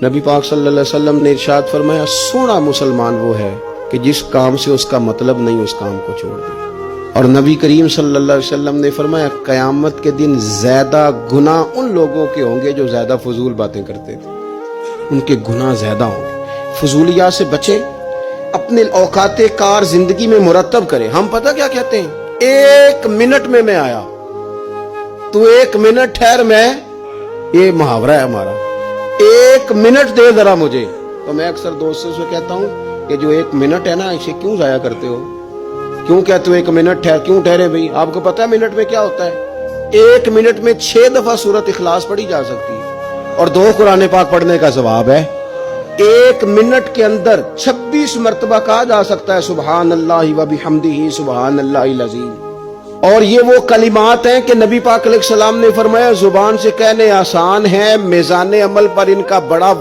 نبی پاک صلی اللہ علیہ وسلم نے ارشاد فرمایا سونا مسلمان وہ ہے کہ جس کام سے اس کا مطلب نہیں اس کام کو چھوڑ دے۔ اور نبی کریم صلی اللہ علیہ وسلم نے فرمایا قیامت کے دن زیادہ گناہ ان لوگوں کے ہوں گے جو زیادہ فضول باتیں کرتے تھے، ان کے گناہ زیادہ ہوں گے۔ فضولیات سے بچیں، اپنے اوقات کار زندگی میں مرتب کریں۔ ہم پتہ کیا کہتے ہیں، 1 منٹ میں آیا، تو 1 منٹ ٹھہر، میں یہ محاورہ ہے ہمارا، 1 منٹ دے ذرا مجھے۔ تو میں اکثر دوستوں سے کہتا ہوں کہ جو 1 منٹ ہے نا، اسے کیوں ضائع کرتے ہو؟ کیوں کہتے ہو 1 منٹ ٹھہر؟ کیوں ٹھہرے بھائی؟ آپ کو پتہ ہے منٹ میں کیا ہوتا ہے؟ 1 منٹ میں 6 دفعہ سورۃ اخلاص پڑھی جا سکتی ہے اور 2 قرآن پاک پڑھنے کا ثواب ہے۔ 1 منٹ کے اندر 26 مرتبہ کہا جا سکتا ہے سبحان اللہ و بحمدہ سبحان اللہ العظیم۔ اور یہ وہ کلمات ہیں کہ نبی پاک علیہ السلام نے فرمایا زبان سے کہنے آسان ہے، میزان عمل پر ان کا بڑا